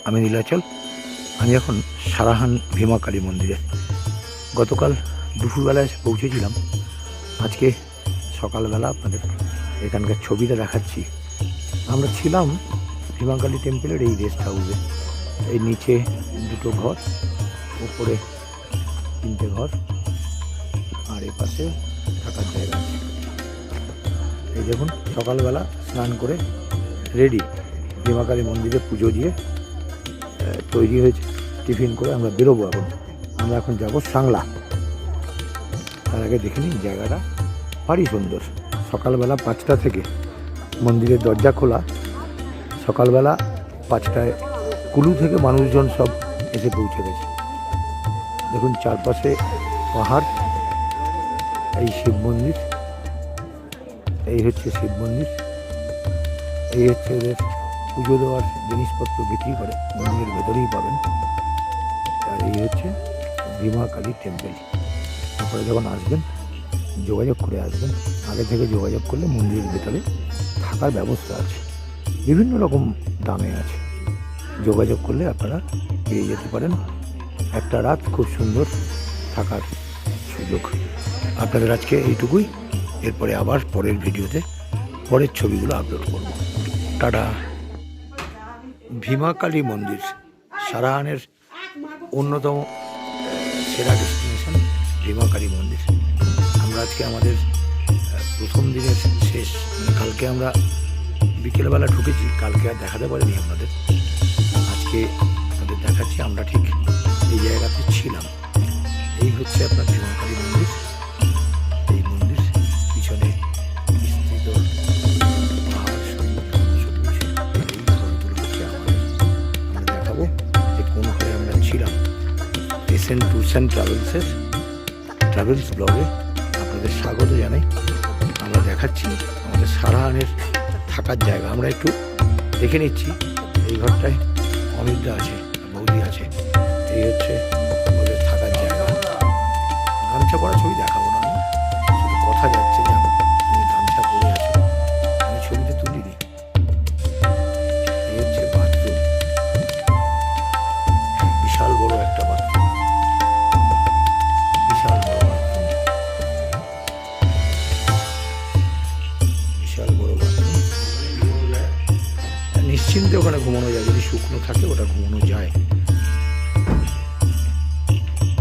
আমি নীলাচল। আমি এখন সারাহান ভীমা কালী মন্দিরে গতকাল দুপুরবেলা এসে পৌঁছেছিলাম। আজকে সকালবেলা আপনাদের এখানকার ছবিটা দেখাচ্ছি। আমরা ছিলাম ভীমা কালী টেম্পলের এই রেস্ট হাউসে। এই নিচে দুটো ঘর, উপরে তিনটে ঘর, আর এ পাশে থাকার জায়গা আছে। এই দেখুন, সকালবেলা স্নান করে রেডি, ভীমা কালী মন্দিরে পুজো দিয়ে তৈরি হয়েছে। টিফিন করে আমরা বেরোবো। আমরা এখন যাব সাংলা। তার আগে দেখে নিন জায়গাটা ভারী সুন্দর। সকালবেলা 5টা থেকে মন্দিরের দরজা খোলা। সকালবেলা 5টায় কুলু থেকে মানুষজন সব এসে পৌঁছে গেছে। দেখুন চারপাশে পাহাড়, এই শিব মন্দির, এই হচ্ছে শিব মন্দির, এই হচ্ছে ওদের পুজো দেওয়ার জিনিসপত্র বিক্রি করে, মন্দিরের ভেতরেই পাবেন। আর এই হচ্ছে ভীমা কালী টেম্পল। তারপরে যখন আসবেন যোগাযোগ করে আসবেন। আগে থেকে যোগাযোগ করলে মন্দিরের ভেতরে থাকার ব্যবস্থা আছে, বিভিন্ন রকম দামে আছে। যোগাযোগ করলে আপনারা পেয়ে যেতে পারেন একটা রাত খুব সুন্দর থাকার সুযোগ। আপনাদের আজকে এইটুকুই। এরপরে আবার পরের ভিডিওতে পরের ছবিগুলো আপলোড করব। টাটা। ভীমা কালী মন্দির সারাহানের অন্যতম সেরা ডেস্টিনেশন ভীমা কালী মন্দির। আমরা আজকে আমাদের প্রথম দিনের শেষ, কালকে আমরা বিকেলবেলা ঢুকেছি, কালকে আর দেখাতে পারিনি আপনাদের। আজকে আপনাদের দেখাচ্ছি আমরা ঠিক এই জায়গাতে ছিলাম। এই হচ্ছে আপনার ভীমা কালী মন্দির। এই মন্দির পিছনে বিস্তৃত পাহাড়, এই ঘরগুলো হচ্ছে আমাদের। আমরা দেখাবো যে কোন ঘরে আমরা ছিলাম। এসএন ট্যুরস অ্যান্ড ট্রাভেলস ব্লগে আপনাদের স্বাগত জানাই। আমরা দেখাচ্ছি আমাদের সারাহানের থাকার জায়গা। আমরা একটু দেখে নিচ্ছি। এই ঘরটায় অমিতদা আছে, বৌদি আছে। এই হচ্ছে ওদের থাকার জায়গা। গামছা পরা ছবি দেখাবো না, শুধু কথা যাচ্ছে যে তুমি গামছা পরে আছো, আমি ছবিতে তুলি দিই। এই হচ্ছে বাথরুম, বিশাল বড় একটা বাথরুম, বিশাল বড় বাথরুম, বিশাল বড় বাথরুম। নিশ্চিন্তে ওখানে ঘুমানো যায়, যদি শুকনো থাকে ওটা ঘুমানো যায়।